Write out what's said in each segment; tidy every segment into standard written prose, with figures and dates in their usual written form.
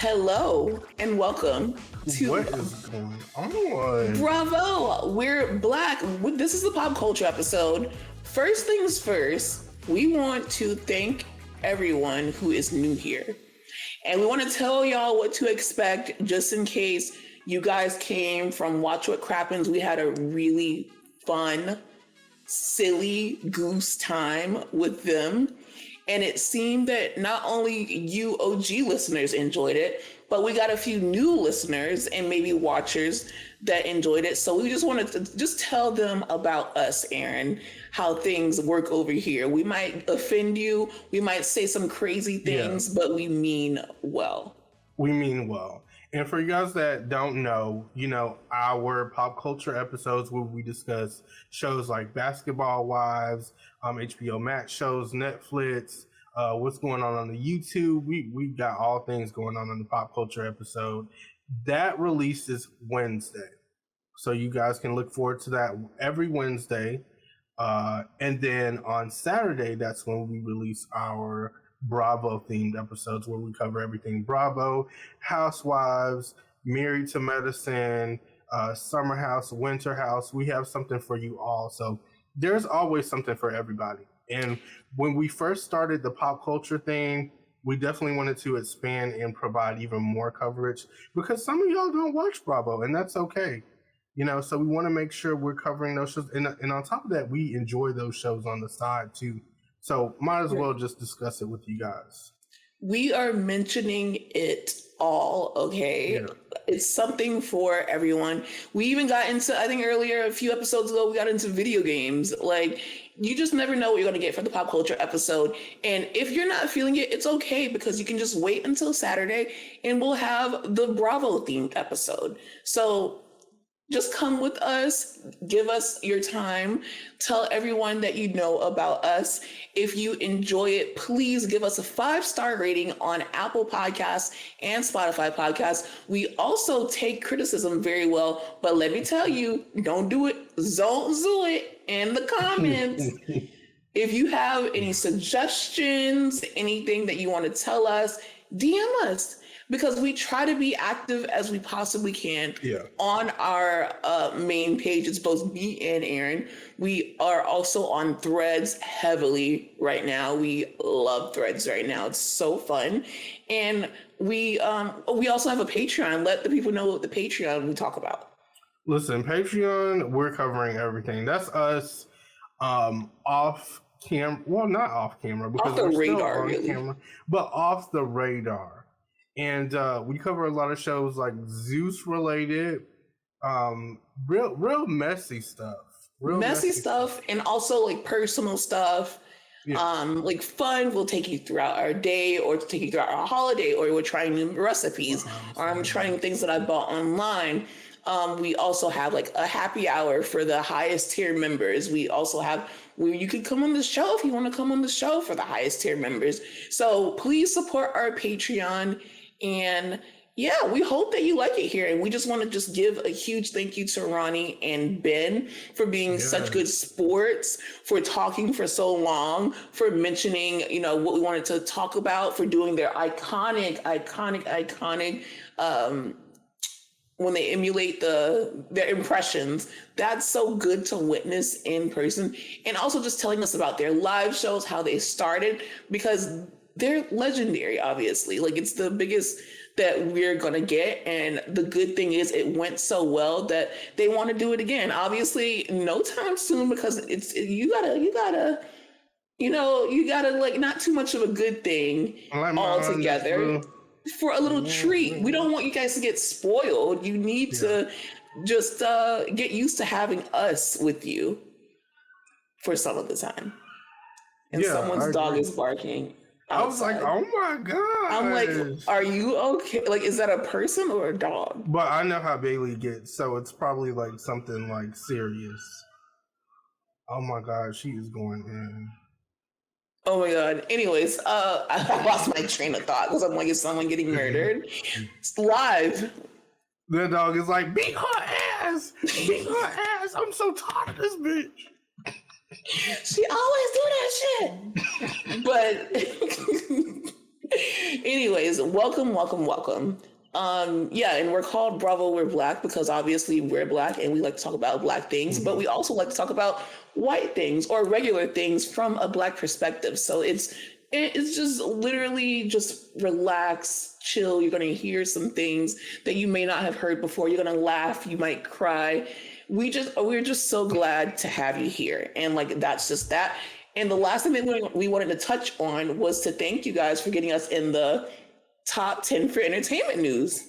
Hello and welcome to What is going on? Bravo. We're Black. This is the pop culture episode. First things first, we want to thank everyone who is new here. And we want to tell y'all what to expect just in case you guys came from Watch What Crappens. We had a really fun, silly goose time with them. And it seemed that not only you OG listeners enjoyed it, but we got a few new listeners and maybe watchers that enjoyed it. So we just wanted to just tell them about us, Aaron, how things work over here. We might offend you. We might say some crazy things, but we mean well. We mean well. And for you guys that don't know, our pop culture episodes where we discuss shows like Basketball Wives, HBO Max shows, Netflix, what's going on the YouTube. We got all things going on in the pop culture episode. That releases Wednesday. So you guys can look forward to that every Wednesday. And then on Saturday, that's when we release our Bravo themed episodes where we cover everything Bravo, Housewives, Married to Medicine, Summer House, Winter House. We have something for you all. So there's always something for everybody. And when we first started the pop culture thing, we definitely wanted to expand and provide even more coverage because some of y'all don't watch Bravo, and that's okay. So we want to make sure we're covering those shows. And on top of that, we enjoy those shows on the side too. So might as well just discuss it with you guys. We are mentioning it all, okay? Yeah. It's something for everyone. We even got into, I think earlier, a few episodes ago, we got into video games. Like, you just never know what you're going to get from the pop culture episode. And if you're not feeling it, it's okay because you can just wait until Saturday and we'll have the Bravo themed episode. So just come with us, give us your time, tell everyone that you know about us. If you enjoy it, please give us a 5-star rating on Apple Podcasts and Spotify Podcasts. We also take criticism very well, but let me tell you, don't do it, don't do it in the comments. If you have any suggestions, anything that you want to tell us, DM us. Because we try to be active as we possibly can on our main page. It's both me and Aaron. We are also on Threads heavily right now. We love Threads right now. It's so fun. And we also have a Patreon. Let the people know what the Patreon we talk about. Listen, Patreon, we're covering everything. That's us off camera. Well, not off camera because we're radar, still on really. Camera, but off the radar. And we cover a lot of shows like Zeus related, real messy stuff. Messy stuff and also like personal stuff. Yeah. Like fun, we'll take you throughout our day or take you throughout our holiday, or we're trying new recipes, or I'm trying things that I bought online. We also have like a happy hour for the highest tier members. We also have where you could come on the show if you want to come on the show for the highest tier members. So please support our Patreon. And yeah, we hope that you like it here. And we just want to just give a huge thank you to Ronnie and Ben for being such good sports, for talking for so long, for mentioning, what we wanted to talk about, for doing their iconic, when they emulate their impressions. That's so good to witness in person. And also just telling us about their live shows, how they started, because they're legendary, obviously. Like, it's the biggest that we're going to get. And the good thing is it went so well that they want to do it again. Obviously, no time soon, because you gotta like not too much of a good thing all together for a little treat. We don't want you guys to get spoiled. You need to just get used to having us with you for some of the time. And someone's dog is barking. I was like, oh my God. I'm like, are you okay? Like, is that a person or a dog? But I know how Bailey gets, so it's probably like something like serious. Oh my God, she is going in. Oh my God. Anyways, I lost my train of thought because I'm like, is someone getting murdered? It's live. The dog is like, beat her ass! Beat her ass! I'm so tired of this bitch. She always do that shit. But Anyways, welcome. Yeah, and we're called Bravo We're Black because obviously we're Black and we like to talk about Black things, but we also like to talk about white things or regular things from a Black perspective. So it's just literally just relax, chill. You're gonna hear some things that you may not have heard before. You're gonna laugh, you might cry. We're just so glad to have you here. And like that's just that. And the last thing that we wanted to touch on was to thank you guys for getting us in the top 10 for entertainment news.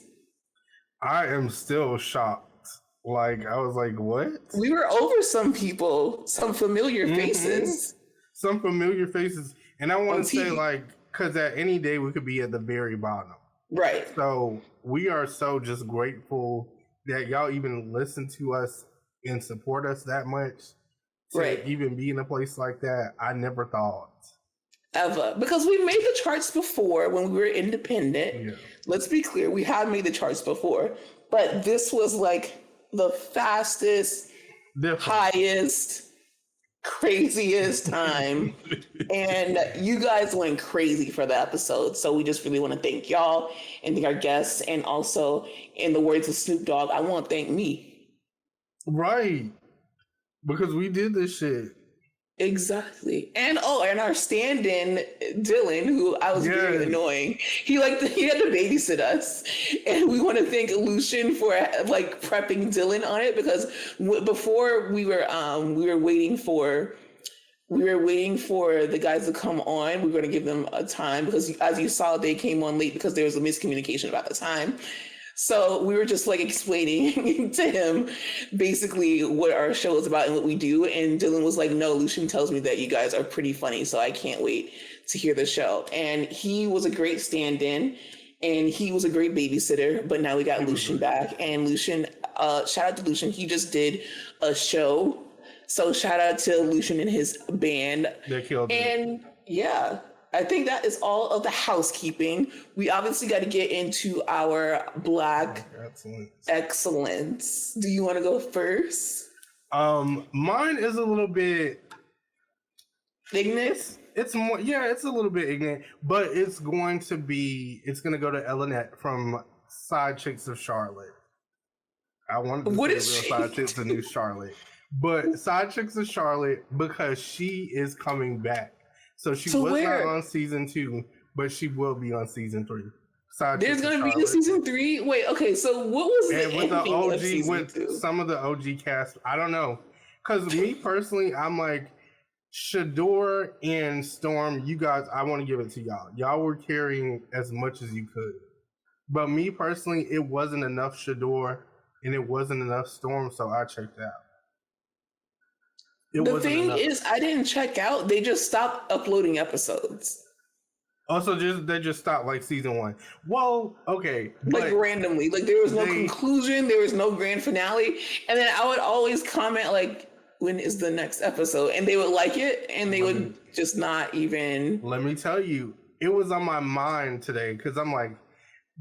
I am still shocked. Like, I was like, what? We were over some people, some familiar faces. Some familiar faces. And I want to say, like, because at any day we could be at the very bottom. Right. So we are so just grateful that y'all even listen to us and support us that much. To even be in a place like that, I never thought. Ever. Because we made the charts before when we were independent. Yeah. Let's be clear, we have made the charts before. But this was like the fastest, highest, craziest time. And you guys went crazy for the episode. So we just really want to thank y'all and thank our guests. And also, in the words of Snoop Dogg, I want to thank me. Right. Because we did this shit. Exactly. And our stand-in Dylan, who I was very annoying. He had to babysit us. And we want to thank Lucian for like prepping Dylan on it because before we were waiting for the guys to come on. We were going to give them a time because as you saw, they came on late because there was a miscommunication about the time. So we were just like explaining to him basically what our show is about and what we do. And Dylan was like, no, Lucian tells me that you guys are pretty funny. So I can't wait to hear the show. And he was a great stand-in and he was a great babysitter. But now we got Lucian back. And Lucian, shout out to Lucian. He just did a show. So shout out to Lucian and his band. They killed it. And yeah. I think that is all of the housekeeping. We obviously got to get into our Black excellence. Do you want to go first? Mine is a little bit ignorant. It's more, it's a little bit ignorant, but it's going to go to Elinette from Side Chicks of Charlotte. I wanted to say Real Side Chicks of New Charlotte, but Side Chicks of Charlotte because she is coming back. So she was not on season 2, but she will be on season 3. There's going to be a season 3? Wait, okay, so what was the with the OG, with 2? some of the OG cast, I don't know. Because me personally, I'm like, Shador and Storm, you guys, I want to give it to y'all. Y'all were carrying as much as you could. But me personally, it wasn't enough Shador and it wasn't enough Storm, so I checked out. The thing is, I didn't check out. They just stopped uploading episodes. Also, they just stopped like season 1. Well, okay. Like randomly. Like there was no conclusion. There was no grand finale. And then I would always comment like, when is the next episode? And they would like it. And they would just not even. Let me tell you, it was on my mind today. Because I'm like,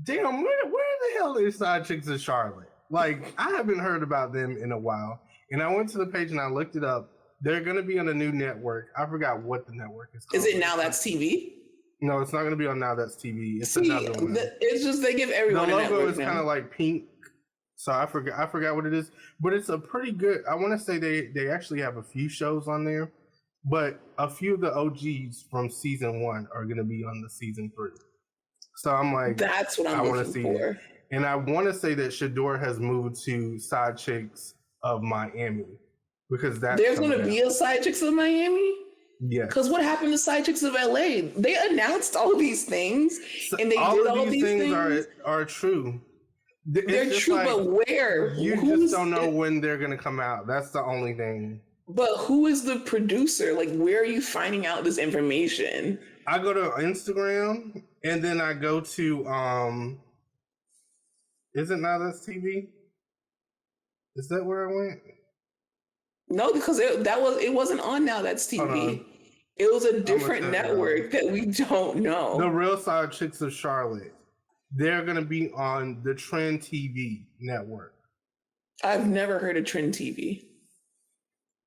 damn, where the hell is Side Chicks of Charlotte? Like, I haven't heard about them in a while. And I went to the page and I looked it up. They're going to be on a new network. I forgot what the network is called. Is it Now That's TV? No, it's not going to be on Now That's TV. It's another one. It's just they give everyone the a logo network is kind of like pink, so I forgot what it is. But it's a pretty good. I want to say they actually have a few shows on there, but a few of the OGs from season 1 are going to be on the season 3. So I'm like, that's what I want to see for. And I want to say that Shador has moved to Side Chicks of Miami. Because there's going to be a Side Chicks of Miami? Yeah. Because what happened to Side Chicks of LA? They announced all these things, and they did all these things. Are true. They're true, like, but where? You just don't know when they're going to come out. That's the only thing. But who is the producer? Like, where are you finding out this information? I go to Instagram, and then I go to, is it Now That's TV? Is that where I went? No, because it wasn't on Now That's TV. It was a different network that we don't know. The Real Side Chicks of Charlotte. They're going to be on the Trend TV network. I've never heard of Trend TV.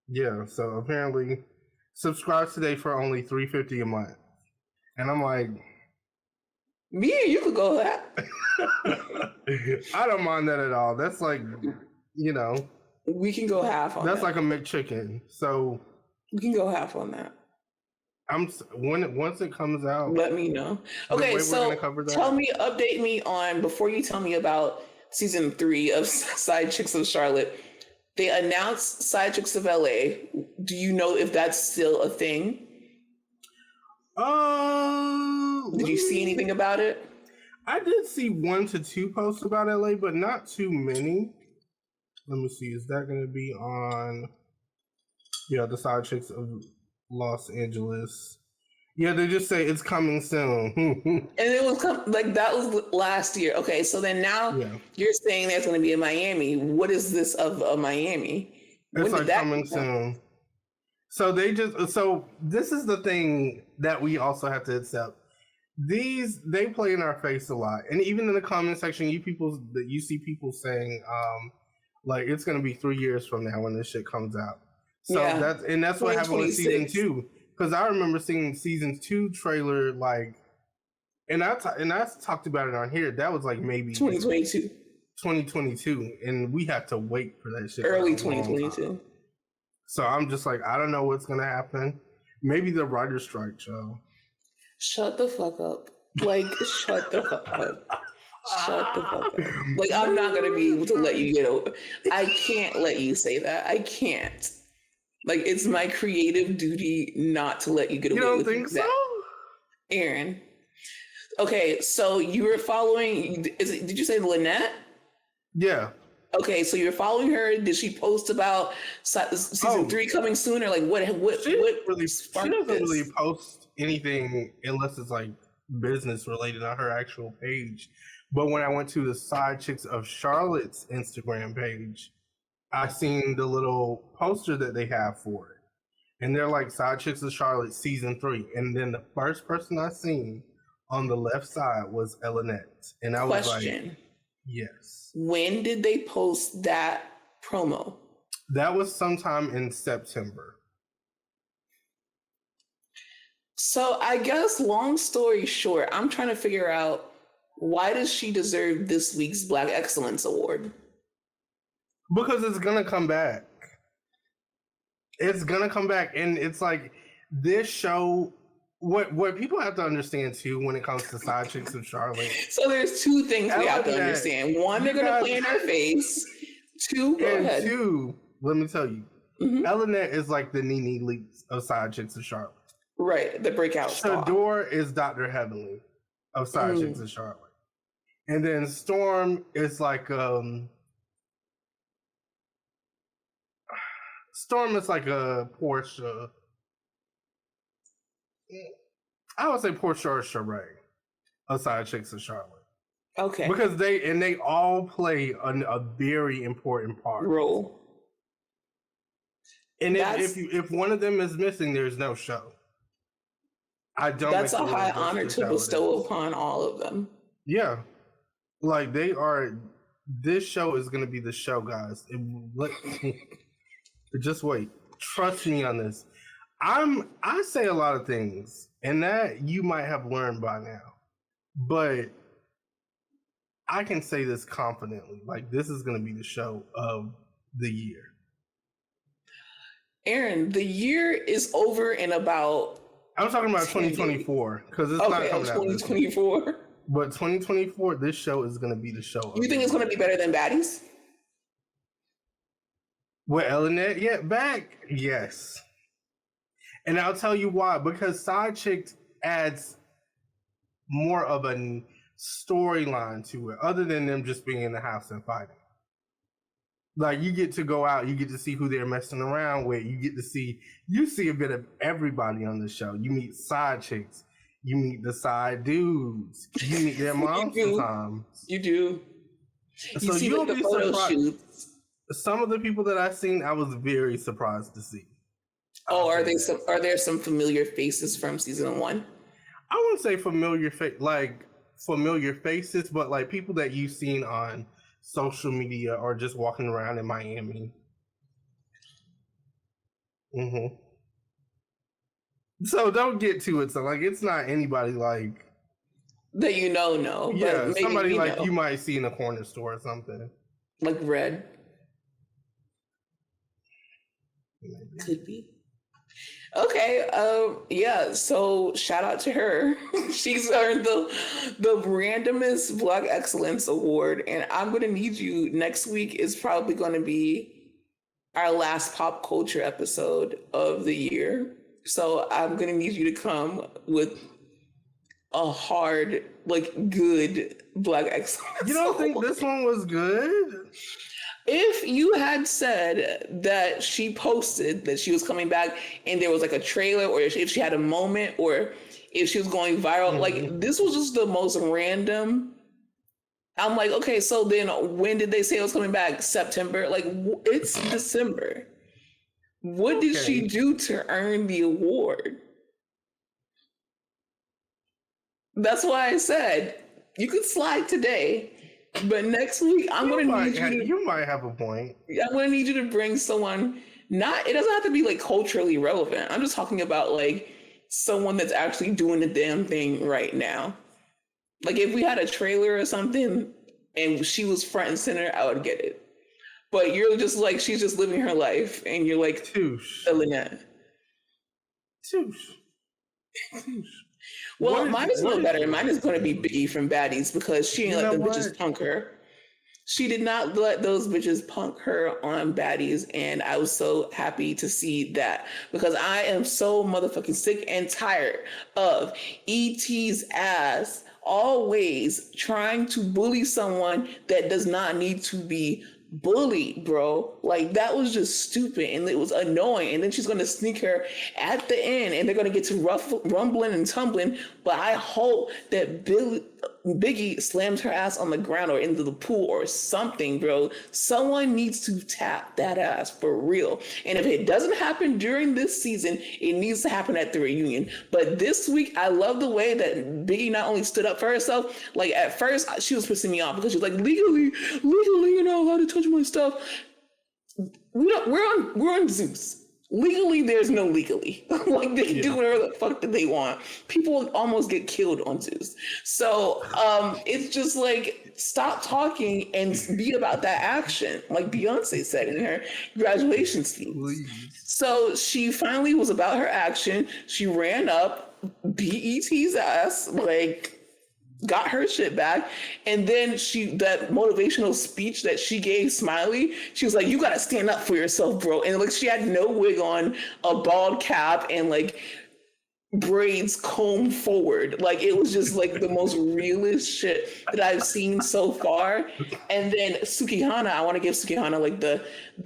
Yeah, so apparently subscribe today for only $3.50 a month. And I'm like, Me and you could go that. I don't mind that at all. That's like, We can go half on that's that. like a McChicken. So We can go half on that. Once it comes out, Let me know. the way Okay, we're so gonna cover that. update me on, before you tell me about season 3 of Side Chicks of Charlotte. They announced Side Chicks of LA. Do you know if that's still a thing? Did you see anything about it? I did see 1 to 2 posts about LA, but not too many. Let me see. Is that going to be on? Yeah, the Side Chicks of Los Angeles. Yeah, they just say it's coming soon. And it was that was last year. Okay, so then now you're saying there's going to be in Miami. What is this of Miami? It's like coming soon. So this is the thing that we also have to accept. They play in our face a lot, and even in the comment section, you see people saying, like it's going to be 3 years from now when this shit comes out. So that's what happened with season 2. Because I remember seeing season 2 trailer, like, and I talked about it on here. That was like maybe 2022, and we had to wait for that shit. Early 2022. So I'm just like, I don't know what's gonna happen. Maybe the writer's strike, Joe. Shut the fuck up. Like, shut the fuck up. Shut the fuck up. Like, I'm not gonna be able to let you get over. I can't let you say that. I can't. Like, it's my creative duty not to let you get away with that. You don't think so? Aaron. Okay, so you were following, did you say Lynette? Yeah. Okay, so you're following her. Did she post about season 3 coming soon? Or like what she doesn't this? really post anything unless it's like business related on her actual page. But when I went to the Side Chicks of Charlotte's Instagram page, I seen the little poster that they have for it. And they're like Side Chicks of Charlotte season 3. And then the first person I seen on the left side was Elinette. And I was like, yes. When did they post that promo? That was sometime in September. So I guess long story short, I'm trying to figure out, why does she deserve this week's Black Excellence Award? Because it's gonna come back. It's gonna come back, and it's like this show. What people have to understand too when it comes to Side Chicks of Charlotte. So there's 2 things we have to understand. 1, they're gonna play in our face. 2, go ahead. 2, let me tell you, Elinette is like the Nene Leakes of Side Chicks of Charlotte. Right, the breakout star. Shador is Dr. Heavenly of Side Chicks of Charlotte, and then Storm is like a Portia. I would say Portia or Sheree of Side Chicks of Charlotte. Okay. Because they all play a very important role. And if one of them is missing, there's no show. That's a high honor to bestow upon all of them. Yeah. Like this show is going to be the show, guys. Just wait. Trust me on this. I say a lot of things, and that you might have learned by now, but I can say this confidently. Like, this is going to be the show of the year. Aaron, the year is over in about... I'm talking about 2024, because it's not coming out. 2024. But 2024, this show is going to be the show. You think it's going to be better than Baddies? With Elinette? Yeah, back? Yes. And I'll tell you why. Because Side Chicks adds more of a storyline to it, other than them just being in the house and fighting. Like, you get to go out, you get to see who they're messing around with, you see a bit of everybody on the show. You meet side chicks, you meet the side dudes, you meet their moms sometimes. You do. So you'll be surprised. Some of the people that I've seen, I was very surprised to see. Oh, are there some familiar faces from season 1? I wouldn't say familiar faces, but like people that you've seen on social media or just walking around in Miami. So don't get to it. So like, it's not anybody like That you know, Yeah, but somebody maybe like you might see in a corner store or something. like Red. Maybe. Could be. Okay, yeah, so shout out to her. She's earned the randomest Black Excellence Award, and I'm gonna need you next week is probably gonna be our last pop culture episode of the year. So I'm gonna need you to come with a hard, like good Black Excellence. You don't think this one was good? If you had said that she posted that she was coming back and there was like a trailer, or if she had a moment, or if she was going viral, like this was just the most random. I'm like, okay, so then when did they say it was coming back? September? Like, it's December. What did she do to earn the award? That's why I said you could slide today. But next week, I'm going to need you to... You might have a point. I'm going to need you to bring someone, not... It doesn't have to be, like, culturally relevant. I'm just talking about, like, someone that's actually doing the damn thing right now. Like, if we had a trailer or something and she was front and center, I would get it. But you're just, like, she's just living her life, and you're, like, filling that. Well, mine is a little better. Mine is going to be Biggie from Baddies, because she ain't let the bitches punk her. She did not let those bitches punk her on Baddies, and I was so happy to see that, because I am so motherfucking sick and tired of ET's ass always trying to bully someone that does not need to be bullied, bro. Like, that was just stupid, and it was annoying. And then she's gonna sneak her at the end, and they're gonna get to rumbling and tumbling. But I hope that Biggie slams her ass on the ground or into the pool or something, bro. Someone needs to tap that ass for real. And if it doesn't happen during this season, it needs to happen at the reunion. But this week, I love the way that Biggie not only stood up for herself. Like, at first, she was pissing me off because she was like, legally, you're not allowed to touch my stuff. We're on Zeus. Legally, there's no legally. Like, they can do whatever the fuck that they want. People almost get killed on Zeus. So it's just like, stop talking and be about that action, like Beyonce said in her graduation speech. So she finally was about her action. She ran up, BET's ass, like, got her shit back. And then that motivational speech that she gave Smiley, she was like, you gotta stand up for yourself, bro. And like, she had no wig on, a bald cap, and like braids combed forward. Like, it was just like the most realist shit that I've seen so far. And then Sukihana, I want to give Sukihana like the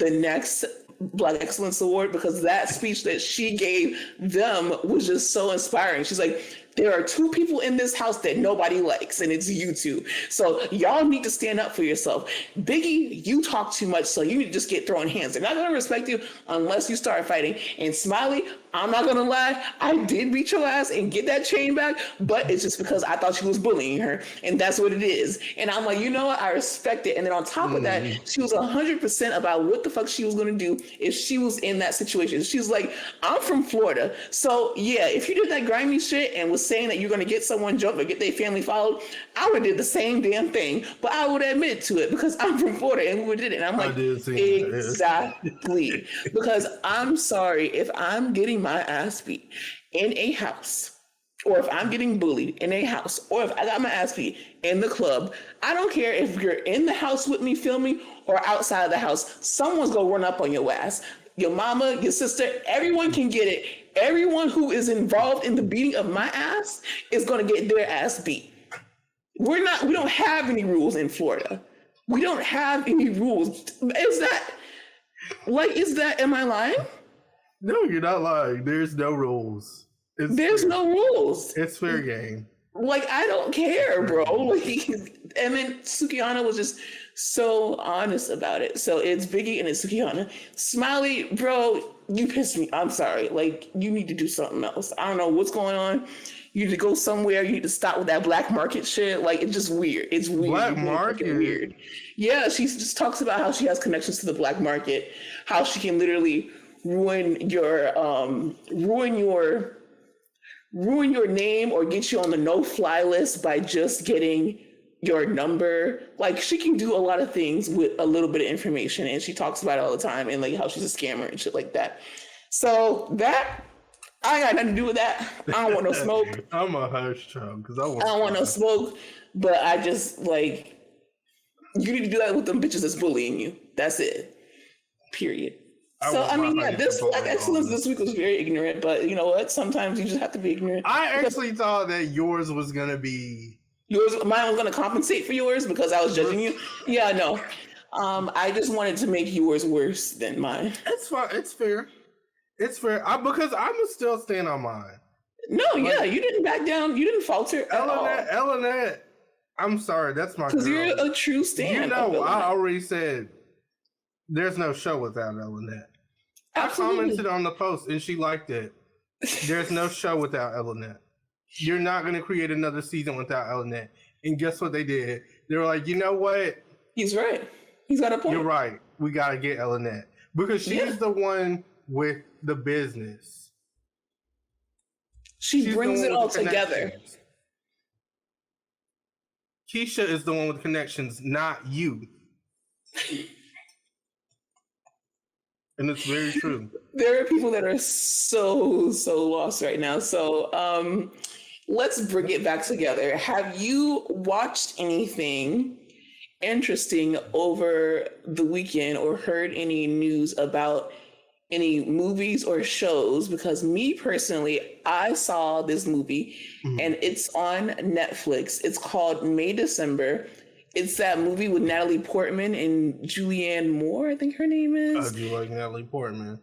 next Black Excellence Award, because that speech that she gave them was just so inspiring. She's like, there are two people in this house that nobody likes, and it's you two. So y'all need to stand up for yourself. Biggie, you talk too much, so you need to just get throwing hands. They're not going to respect you unless you start fighting. And Smiley, I'm not going to lie, I did beat your ass and get that chain back, but it's just because I thought she was bullying her, and that's what it is. And I'm like, you know what? I respect it. And then on top of that, she was 100% about what the fuck she was going to do if she was in that situation. She was like, I'm from Florida, so yeah, if you did that grimy shit and was saying that you're going to get someone jumped or get their family followed, I would have did the same damn thing, but I would admit to it because I'm from Florida and we did it. And I'm like, exactly. Because I'm sorry, if I'm getting my ass beat in a house, or if I'm getting bullied in a house, or if I got my ass beat in the club, I don't care if you're in the house with me filming or outside of the house, someone's going to run up on your ass. Your mama, your sister, everyone can get it. Everyone who is involved in the beating of my ass is going to get their ass beat. We don't have any rules in Florida. We don't have any rules. Am I lying? No, you're not lying. There's no rules. There's no rules. It's fair game. Like, I don't care, bro. Like, and then Sukihana was just so honest about it. So it's Biggie and it's Sukihana. Smiley, bro, you pissed me. I'm sorry. Like, you need to do something else. I don't know what's going on. You need to go somewhere. You need to stop with that black market shit. Like, it's just weird. It's weird. Black market? Weird. Yeah, she just talks about how she has connections to the black market, how she can literally ruin your ruin your name or get you on the no-fly list by just getting your number. Like, she can do a lot of things with a little bit of information, and she talks about it all the time, and like how she's a scammer and shit like that. So that, I got nothing to do with that. I don't want no smoke. I'm a hush chum because I don't want no smoke, but I just like, you need to do that with them bitches that's bullying you. That's it. Period. So I mean, yeah, this Black excellence this week was very ignorant, but you know what? Sometimes you just have to be ignorant. I actually thought that yours was gonna be mine was gonna compensate for yours because I was judging you. Yeah, no. I just wanted to make yours worse than mine. It's fine. It's fair. It's fair. Because I'm still stand on mine. No, yeah, you didn't back down. You didn't falter at all. Elinette, I'm sorry, that's my girl. Because you're a true stand. You know, I already said there's no show without Elinette. I commented on the post and she liked it. There's no show without Elinette. You're not going to create another season without Elinette. And guess what they did? They were like, you know what? He's right. He's got a point. You're right. We got to get Elinette. Because she's the one with the business. She brings it all together. Keisha is the one with connections, not you. And it's very true. There are people that are so lost right now. So let's bring it back together. Have you watched anything interesting over the weekend or heard any news about any movies or shows? Because me personally, I saw this movie and it's on Netflix. It's called May December. It's that movie with Natalie Portman and Julianne Moore, I think her name is. I do like Natalie Portman.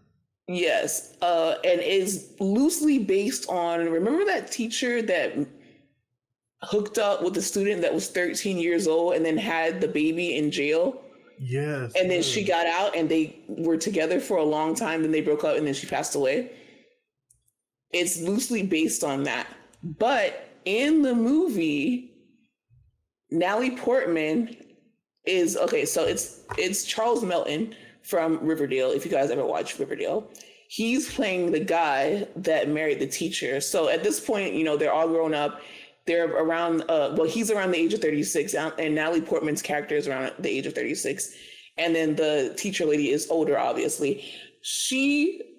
Yes. And is loosely based on, remember that teacher that hooked up with a student that was 13 years old and then had the baby in jail? Yes. And then she got out and they were together for a long time, then they broke up and then she passed away. It's loosely based on that. But in the movie, Natalie Portman is, okay, so it's Charles Melton from Riverdale, if you guys ever watched Riverdale. He's playing the guy that married the teacher. So at this point, you know, they're all grown up. They're around, he's around the age of 36, and Natalie Portman's character is around the age of 36. And then the teacher lady is older, obviously.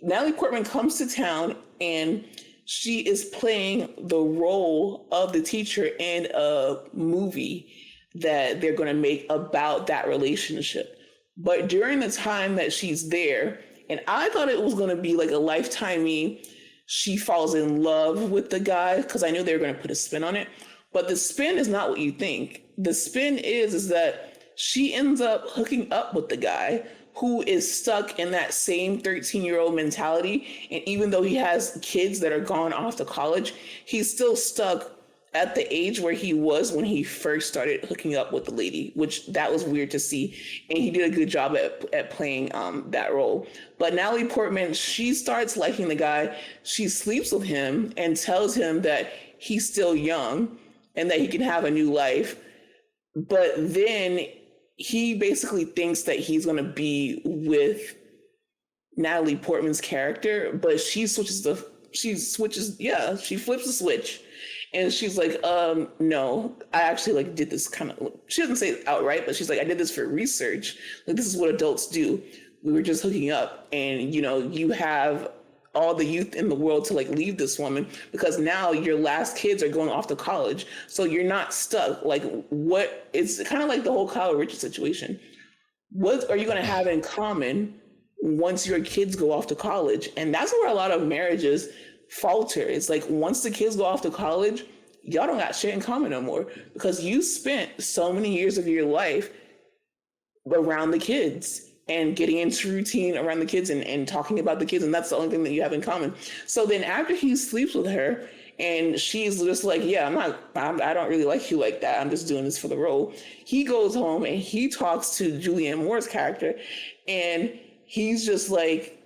Natalie Portman comes to town and she is playing the role of the teacher in a movie that they're going to make about that relationship. But during the time that she's there, and I thought it was going to be like a lifetime-y, she falls in love with the guy, because I knew they were going to put a spin on it. But the spin is not what you think. The spin is that she ends up hooking up with the guy who is stuck in that same 13-year-old mentality. And even though he has kids that are gone off to college, he's still stuck at the age where he was when he first started hooking up with the lady, which that was weird to see. And he did a good job at playing that role. But Natalie Portman, she starts liking the guy. She sleeps with him and tells him that he's still young and that he can have a new life. But then he basically thinks that he's going to be with Natalie Portman's character, but she flips the switch. And she's like, no, I actually like did this kind of, she doesn't say it outright, but she's like, I did this for research. Like, this is what adults do. We were just hooking up, and you know, you have all the youth in the world to like leave this woman because now your last kids are going off to college. So you're not stuck. Like, what, it's kind of like the whole Kyle Richards situation. What are you going to have in common once your kids go off to college? And that's where a lot of marriages falter. It's like, once the kids go off to college, y'all don't got shit in common no more because you spent so many years of your life around the kids and getting into routine around the kids and talking about the kids. And that's the only thing that you have in common. So then after he sleeps with her and she's just like, yeah, I don't really like you like that. I'm just doing this for the role. He goes home and he talks to Julianne Moore's character. And he's just like,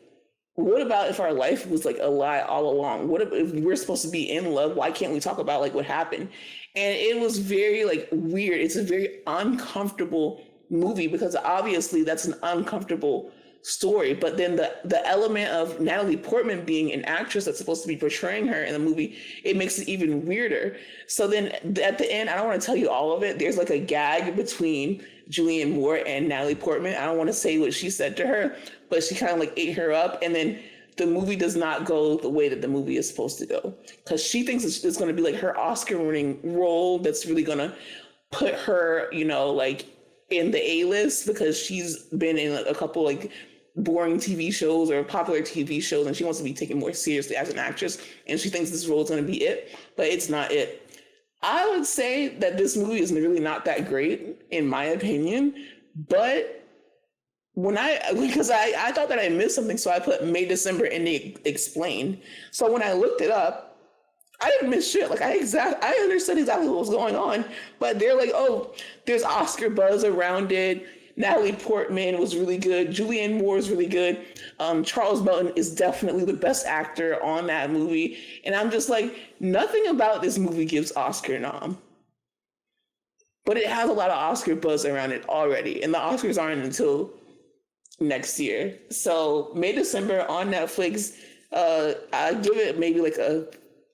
what about if our life was like a lie all along? What if we're supposed to be in love? Why can't we talk about like what happened? And it was very like weird. It's a very uncomfortable movie because obviously that's an uncomfortable story. But then the element of Natalie Portman being an actress that's supposed to be portraying her in the movie, it makes it even weirder. So then at the end, I don't want to tell you all of it. There's like a gag between Julianne Moore and Natalie Portman. I don't want to say what she said to her, but she kind of like ate her up. And then the movie does not go the way that the movie is supposed to go, because she thinks it's going to be like her Oscar-winning role that's really going to put her, you know, like in the A-list, because she's been in a couple like boring TV shows or popular TV shows, and she wants to be taken more seriously as an actress, and she thinks this role is going to be it, but it's not it. I would say that this movie is really not that great, in my opinion, but because I thought that I missed something, so I put May, December, and they explained. So when I looked it up, I didn't miss shit. Like I understood exactly what was going on, but they're like, oh, there's Oscar buzz around it. Natalie Portman was really good. Julianne Moore is really good. Charles Melton is definitely the best actor on that movie. And I'm just like, nothing about this movie gives Oscar nom. But it has a lot of Oscar buzz around it already. And the Oscars aren't until next year. So May, December on Netflix, I give it maybe like a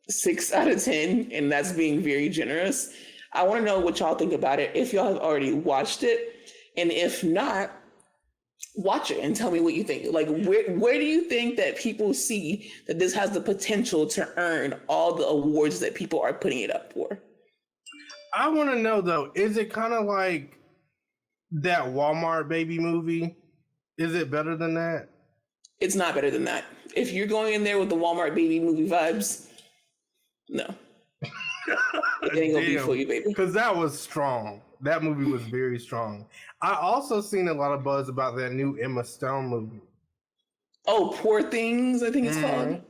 6 out of 10, and that's being very generous. I want to know what y'all think about it, if y'all have already watched it, and if not, watch it and tell me what you think. Like, where do you think that people see that this has the potential to earn all the awards that people are putting it up for? I want to know though, is it kind of like that Walmart baby movie? Is it better than that? It's not better than that. If you're going in there with the Walmart baby movie vibes, no. It ain't gonna be for you, baby. Because that was strong. That movie was very strong. I also seen a lot of buzz about that new Emma Stone movie. Oh, Poor Things, I think it's called.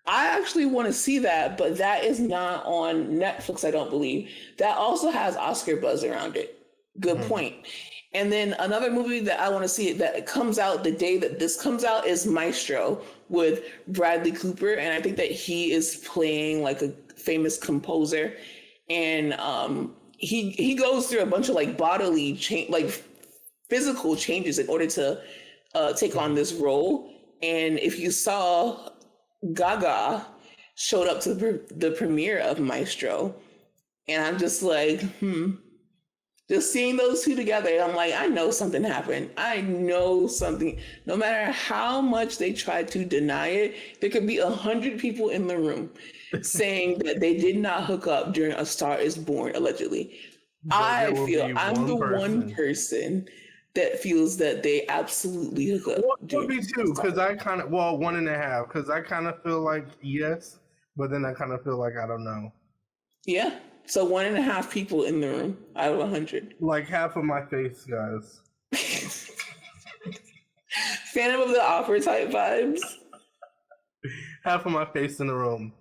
I actually want to see that, but that is not on Netflix, I don't believe. That also has Oscar buzz around it. Good point. And then another movie that I want to see that comes out the day that this comes out is Maestro with Bradley Cooper. And I think that he is playing like a famous composer. And he goes through a bunch of like bodily like physical changes in order to take on this role. And if you saw, Gaga showed up to the premiere of Maestro. And I'm just like, just seeing those two together, I'm like, I know something happened. I know something. No matter how much they try to deny it, there could be 100 people in the room saying that they did not hook up during A Star Is Born, allegedly. I feel I'm the one person that feels that they absolutely hook up. Well, me too, because I kind of, 1.5, because I kind of feel like yes, but then I kind of feel like I don't know. Yeah. So 1.5 people in the room out of 100. Like half of my face, guys. Phantom of the Opera type vibes. Half of my face in the room.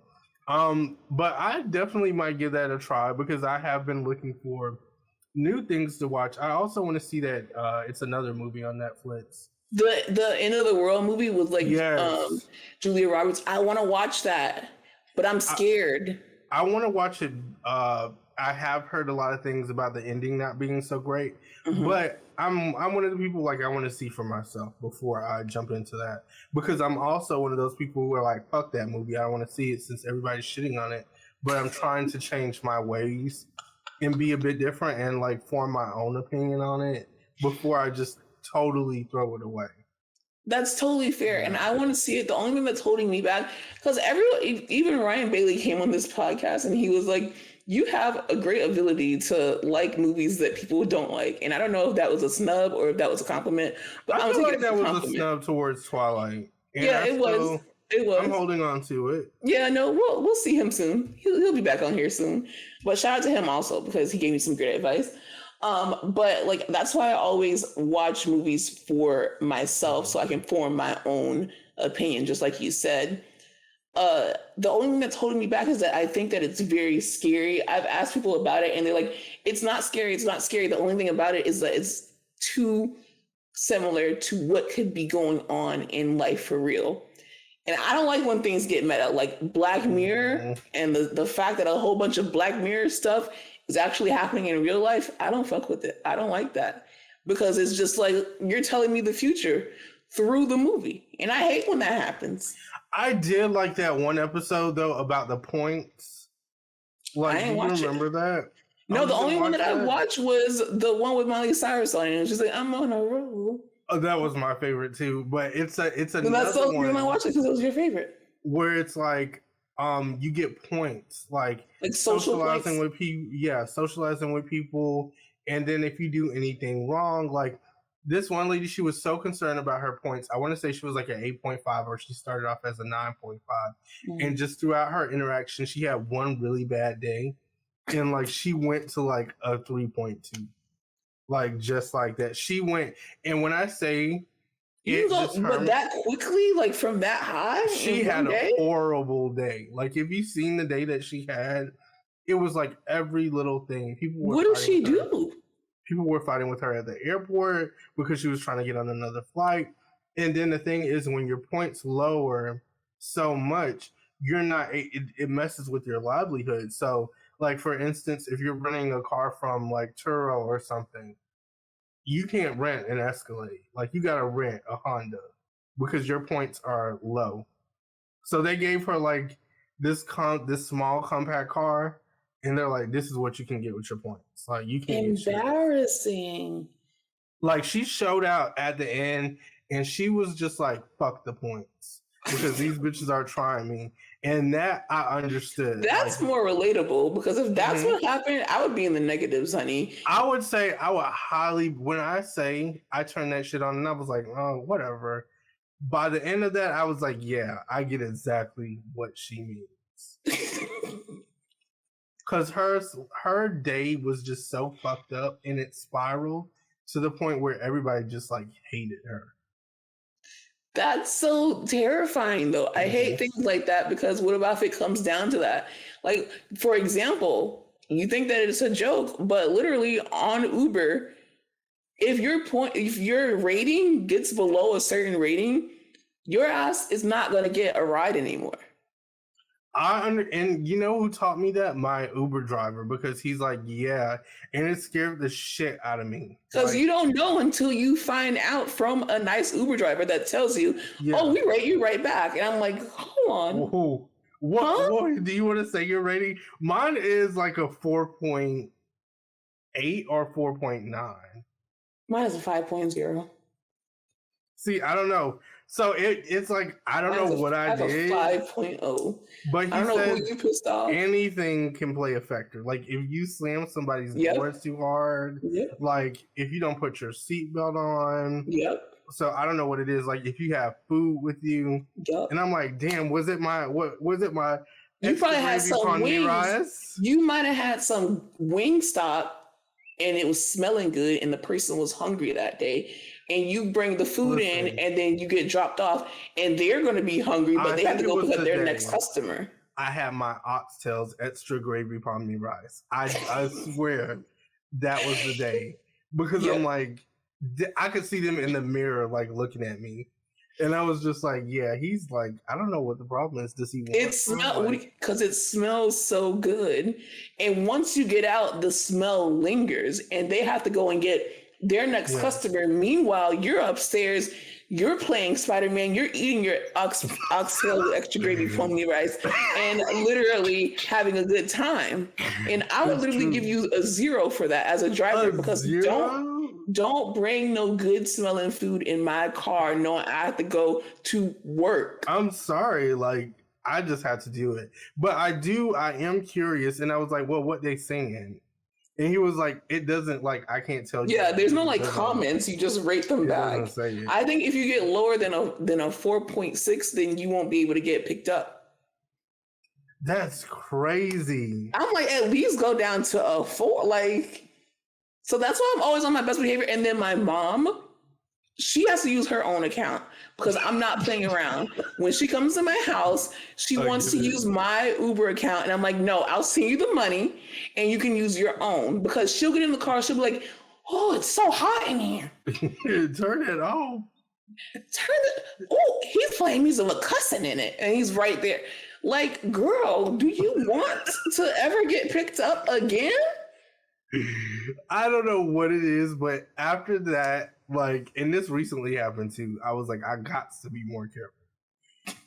But I definitely might give that a try because I have been looking for new things to watch. I also want to see that it's another movie on Netflix. The End of the World movie with like yes. Julia Roberts. I want to watch that, but I'm scared. I want to watch it. I have heard a lot of things about the ending not being so great, but I'm one of the people like I want to see for myself before I jump into that, because I'm also one of those people who are like, fuck that movie, I don't want to see it since everybody's shitting on it, but I'm trying to change my ways and be a bit different and like form my own opinion on it before I just totally throw it away. That's totally fair. And I want to see it. The only thing that's holding me back, because everyone, even Ryan Bailey came on this podcast and he was like, you have a great ability to like movies that people don't like. And I don't know if that was a snub or if that was a compliment, but I feel like that was a snub towards Twilight. And yeah, it was. It was. I'm holding on to it. Yeah, no, we'll see him soon. He'll be back on here soon. But shout out to him also because he gave me some great advice. But like that's why I always watch movies for myself so I can form my own opinion, just like you said. The only thing that's holding me back is that I think that it's very scary. I've asked people about it and they're like, it's not scary, it's not scary. The only thing about it is that it's too similar to what could be going on in life for real. And I don't like when things get meta, like Black Mirror and the fact that a whole bunch of Black Mirror stuff is actually happening in real life. I don't fuck with it. I don't like that because it's just like, you're telling me the future through the movie. And I hate when that happens. I did like that one episode though about the points. Like, I do ain't you watch remember it. that? No, the only one that I that? watched was the one with Miley Cyrus on it. And she's like, I'm on a roll. Oh, that was my favorite too. But it's And that's the another only reason I one watched it, because it was your favorite. where it's like you get points, like social socializing points. with people. Yeah, socializing with people, and then if you do anything wrong, like this one lady, she was so concerned about her points. I want to say she was like an 8.5, or she started off as a 9.5, and just throughout her interaction, she had one really bad day, and like she went to like a 3.2, like just like that. She went, and when I say but that quickly, like from that high, she had a horrible day. Like if you seen the day that she had, it was like every little thing. People were what did she do? People were fighting with her at the airport because she was trying to get on another flight. And then the thing is, when your points lower so much, you're not. It messes with your livelihood. So, like for instance, if you're renting a car from like Turo or something, you can't rent an Escalade. Like you gotta rent a Honda because your points are low. So they gave her like this small compact car, and they're like, "This is what you can get with your points. Like you can't." Embarrassing. Like she showed out at the end, and she was just like, "Fuck the points," because these bitches are trying me, and that I understood. That's like, more relatable, because if that's what happened, I would be in the negatives, honey. I would say I would highly. When I say I turned that shit on, and I was like, "Oh, whatever." By the end of that, I was like, "Yeah, I get exactly what she means." Because her day was just so fucked up, and it spiraled to the point where everybody just like hated her. That's so terrifying, though. I hate things like that, because what about if it comes down to that? Like, for example, you think that it's a joke, but literally on Uber, if your rating gets below a certain rating, your ass is not going to get a ride anymore. And you know who taught me that? My Uber driver, because he's like, yeah, and it scared the shit out of me. Because like, you don't know until you find out from a nice Uber driver that tells you, "Oh, we rate you right back," and I'm like, hold on. Whoa. What do you want to say your rating? Mine is like a 4.8 or 4.9. Mine is a 5.0. See, I don't know. So it's like, I don't know what I did. 5.0. But he I don't know said who you pissed off. Anything can play a factor. Like if you slam somebody's doors too hard, like if you don't put your seatbelt on. So I don't know what it is. Like if you have food with you. And I'm like, damn, was it my you probably had some wings. You might have had some Wingstop and it was smelling good and the person was hungry that day. And you bring the food in, and then you get dropped off, and they're going to be hungry, but they have to go pick up their next customer. I had my oxtails, extra gravy, palm me rice. I swear that was the day, because I'm like, I could see them in the mirror, like looking at me, and I was just like, yeah, he's like, I don't know what the problem is. Does he want it smells because it smells so good, and once you get out, the smell lingers, and they have to go and get their next customer. Meanwhile, you're upstairs, you're playing Spider-Man, you're eating your oxtail extra gravy foamy rice, and literally having a good time. And I would literally give you a 0 for that as a driver, because don't bring no good smelling food in my car knowing I have to go to work. I'm sorry, like I just had to do it. But I am curious, and I was like, well, what they saying? And he was like, it doesn't, like, I can't tell you. Yeah, there's no like comments. You just rate them back. I think if you get lower than a 4.6, then you won't be able to get picked up. That's crazy. I'm like, at least go down to a 4. Like, so that's why I'm always on my best behavior. And then my mom, she has to use her own account, because I'm not playing around. When she comes to my house, she wants to use my Uber account. And I'm like, no, I'll send you the money and you can use your own. Because she'll get in the car, she'll be like, oh, it's so hot in here. Turn it off. Oh, he's playing music with cussing in it. And he's right there. Like, girl, do you want to ever get picked up again? I don't know what it is, but after that, Like, and this recently happened too. I was like, I got to be more careful.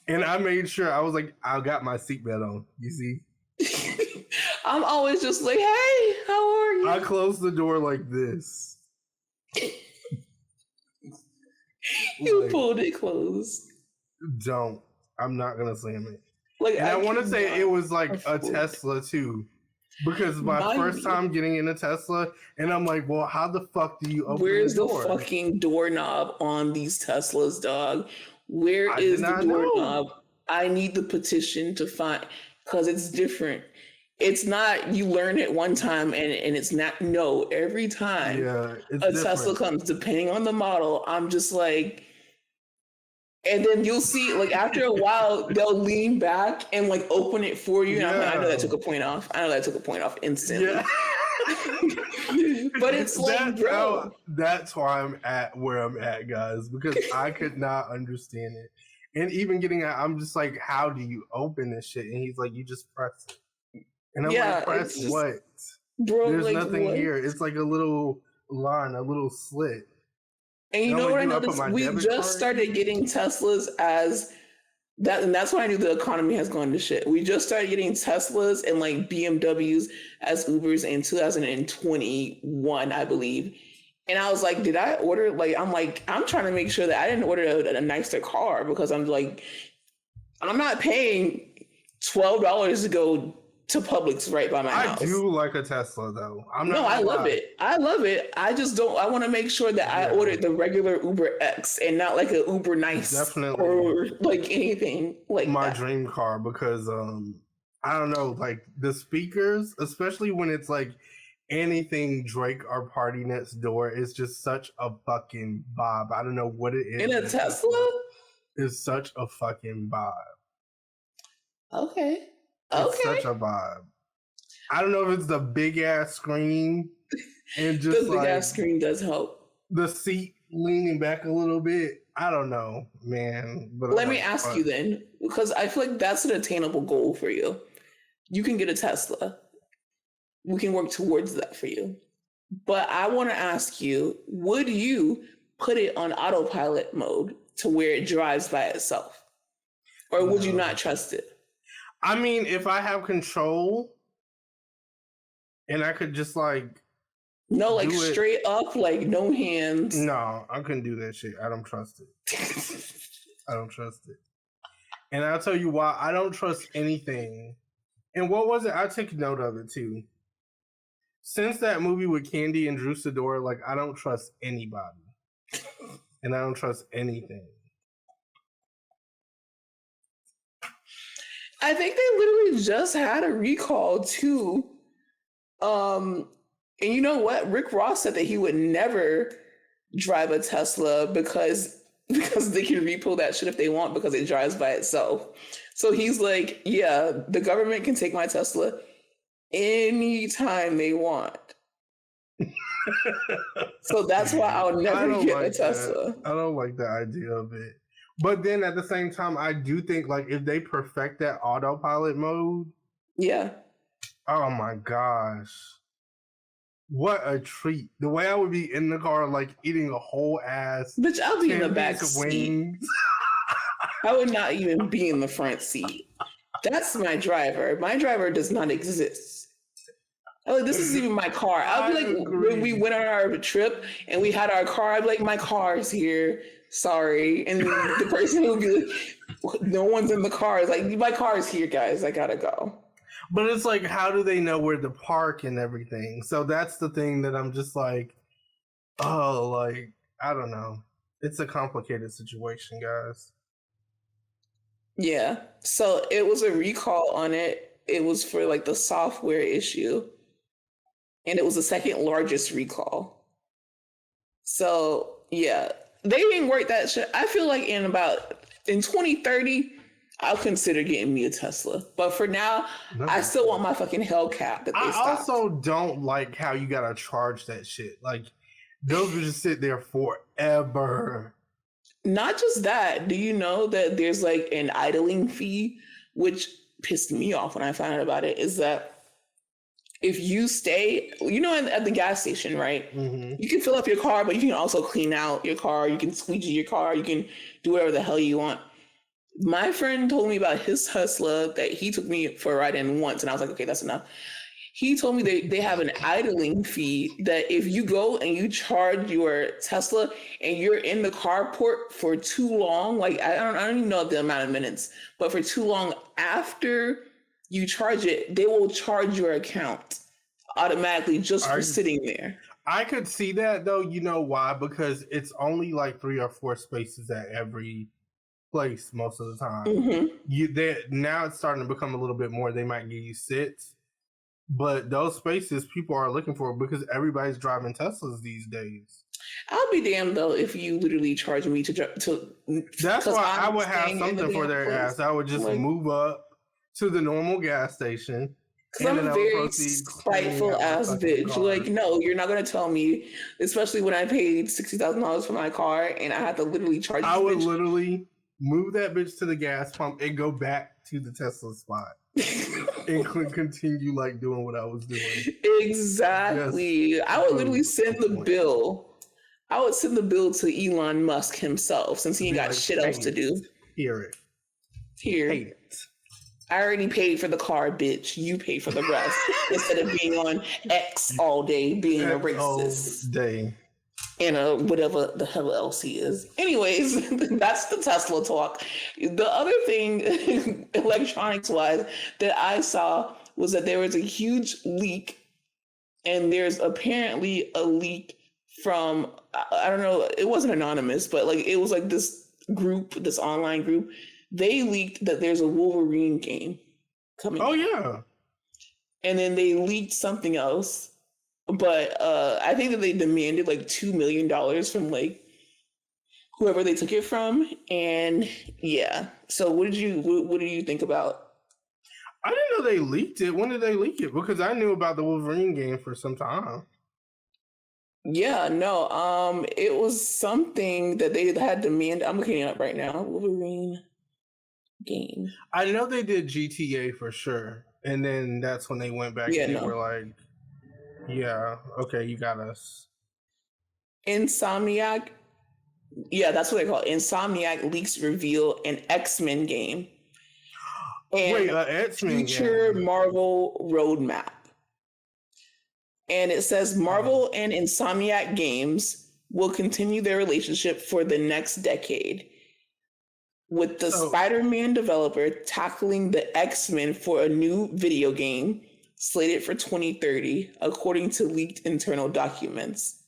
And I made sure, I was like, I got my seatbelt on. You see? I'm always just like, hey, how are you? I closed the door like this. You like, pulled it closed. Don't. I'm not going to slam it. Like, and I want to say it was like a Tesla too. Because my first time getting in a Tesla, and I'm like, well, how the fuck do you open Where's the door? the fucking doorknob on these Teslas, dog? Where is the doorknob? I need the petition to find, because it's different. It's not you learn it one time and it's not, no, every time Tesla comes, depending on the model, I'm just like, and then you'll see, like, after a while, they'll lean back and like open it for you. And I'm like, I know that took a point off. I know that took a point off instantly. Yeah. But it's like, bro. That's why I'm at where I'm at, guys, because I could not understand it. And even getting out, I'm just like, how do you open this shit? And he's like, you just press it. And I'm like, press just, what? Bro, there's like, nothing here. It's like a little line, a little slit. And you know what I noticed? We just started getting Teslas as that, and that's when I knew the economy has gone to shit. We just started getting Teslas and like BMWs as Ubers in 2021, I believe. And I was like, did I order? Like, I'm trying to make sure that I didn't order a nicer car, because I'm like, I'm not paying $12 to go to Publix right by my house. I do like a Tesla though. I love it. I love it. I just don't. I want to make sure that I ordered the regular Uber X and not like a Uber Nice, definitely, or like anything like my dream car, because I don't know, like the speakers, especially when it's like anything Drake or Party Next Door, is just such a fucking vibe. I don't know what it is. In a Tesla, is such a fucking vibe. Okay. It's such a vibe. I don't know if it's the big ass screen and just the big ass screen does help. The seat leaning back a little bit. I don't know, man. But let me ask you then, because I feel like that's an attainable goal for you. You can get a Tesla. We can work towards that for you. But I want to ask you, would you put it on autopilot mode to where it drives by itself? Or would you not trust it? I mean, if I have control and I could just like... No, like straight up, like no hands. No, I couldn't do that shit. I don't trust it. I don't trust it. And I'll tell you why. I don't trust anything. And what was it? I took note of it too. Since that movie with Candy and Drew Sidora, like, I don't trust anybody. And I don't trust anything. I think they literally just had a recall too. And you know what? Rick Ross said that he would never drive a Tesla because they can repo that shit if they want, because it drives by itself. So he's like, yeah, the government can take my Tesla anytime they want. So that's why I'll never get a Tesla. I don't like the idea of it. But then at the same time, I do think, like, if they perfect that autopilot mode. Yeah. Oh my gosh. What a treat. The way I would be in the car, like, eating a whole ass. Bitch, I'll be in the back seat. I would not even be in the front seat. That's my driver. My driver does not exist. Oh, this is even my car. I'll be like, when we went on our trip and we had our car, I'd be like, my car's here. Sorry. And the person who would be like, no one's in the car. Is like, my car's here, guys. I gotta go. But it's like, how do they know where to park and everything? So that's the thing that I'm just like, oh, like, I don't know. It's a complicated situation, guys. Yeah. So it was a recall on it. It was for like the software issue. And it was the second largest recall. So yeah, they didn't work that shit. I feel like in 2030, I'll consider getting me a Tesla. But for now, I still want my fucking Hellcat that they stopped. I also don't like how you gotta charge that shit. Like, those will just sit there forever. Not just that. Do you know that there's like an idling fee, which pissed me off when I found out about it, is that if you stay, at the gas station, right? Mm-hmm. You can fill up your car, but you can also clean out your car. You can squeegee your car. You can do whatever the hell you want. My friend told me about his Tesla that he took me for a ride in once, and I was like, okay, that's enough. He told me they have an idling fee that if you go and you charge your Tesla and you're in the carport for too long, like I don't even know the amount of minutes, but for too long after you charge it, they will charge your account automatically just for sitting there. I could see that though. You know why? Because it's only like 3 or 4 spaces at every place most of the time. Mm-hmm. Now it's starting to become a little bit more. They might give you sits. But those spaces people are looking for because everybody's driving Teslas these days. I'll be damned though if you literally charge me to. That's why I would have something for their ass. I would just move up to the normal gas station. Because I'm a very spiteful ass bitch. Car. Like, no, you're not gonna tell me, especially when I paid $60,000 for my car and I had to literally charge. I would literally move that bitch to the gas pump and go back to the Tesla spot. And continue like doing what I was doing. Exactly. Yes. I would literally send the bill. I would send the bill to Elon Musk himself since he ain't got shit else to do. Here. Hate it. I already paid for the car, bitch. You pay for the rest. Instead of being on X all day, being a racist. All day. And whatever the hell else he is. Anyways, that's the Tesla talk. The other thing, electronics-wise, that I saw was that there was a huge leak, and there's apparently a leak from, I don't know, it wasn't anonymous, but like it was like this group, this online group. They leaked that there's a Wolverine game coming out. Yeah. And then they leaked something else. But I think that they demanded like $2 million from like whoever they took it from, and yeah. So what do you think about? I didn't know they leaked it. When did they leak it? Because I knew about the Wolverine game for some time. Yeah, no. It was something that they had demanded. I'm looking it up right now. Wolverine game. I know they did GTA for sure, and then that's when they went back and they were like. Yeah, okay, you got us. Insomniac. Yeah, that's what they call it. Insomniac leaks reveal an X-Men game. And X-Men future game. Marvel roadmap. And it says Marvel and Insomniac Games will continue their relationship for the next decade, with the Spider-Man developer tackling the X-Men for a new video game slated for 2030, according to leaked internal documents.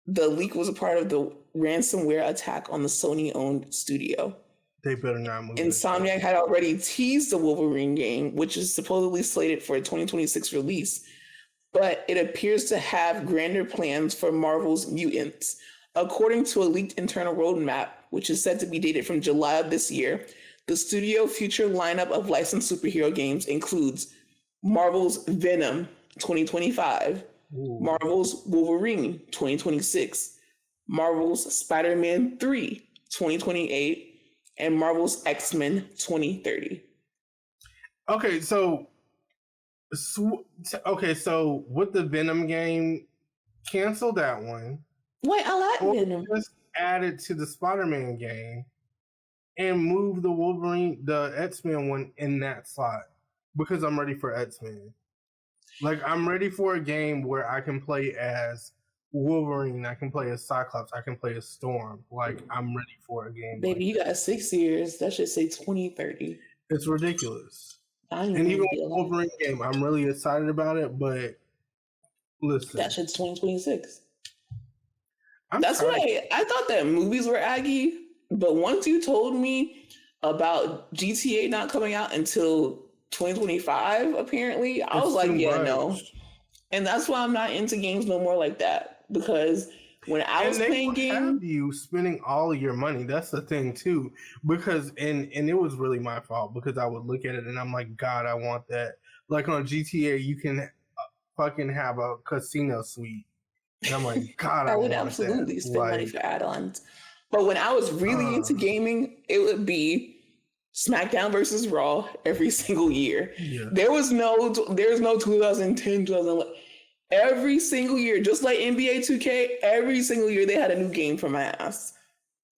The leak was a part of the ransomware attack on the Sony-owned studio. They better not move. Insomniac had already teased the Wolverine game, which is supposedly slated for a 2026 release, but it appears to have grander plans for Marvel's Mutants. According to a leaked internal roadmap, which is said to be dated from July of this year, the studio future lineup of licensed superhero games includes Marvel's Venom 2025, Marvel's Wolverine 2026, Marvel's Spider-Man 3 2028, and Marvel's X-Men 2030. Okay, so with the Venom game, cancel that one. Wait, I like Venom. Just add it to the Spider-Man game and move the X-Men one in that slot. Because I'm ready for X-Men. Like, I'm ready for a game where I can play as Wolverine, I can play as Cyclops, I can play as Storm. Like, I'm ready for a game. Baby, you got 6 years. That should say 2030. It's ridiculous. And even with the Wolverine game, I'm really excited about it, but listen. That shit's 2026. That's why I thought that movies were Aggie, but once you told me about GTA not coming out until 2025, apparently, I was like, yeah, no. And that's why I'm not into games no more like that. Because when I was playing games, have you spending all of your money. That's the thing too. Because and it was really my fault because I would look at it and I'm like, God, I want that. Like on GTA, you can fucking have a casino suite. And I'm like, God, I would absolutely spend money for add-ons. But when I was really into gaming, it would be SmackDown versus Raw every single year. Yeah. There's no 2010, 2011. Every single year, just like NBA 2K, every single year they had a new game for my ass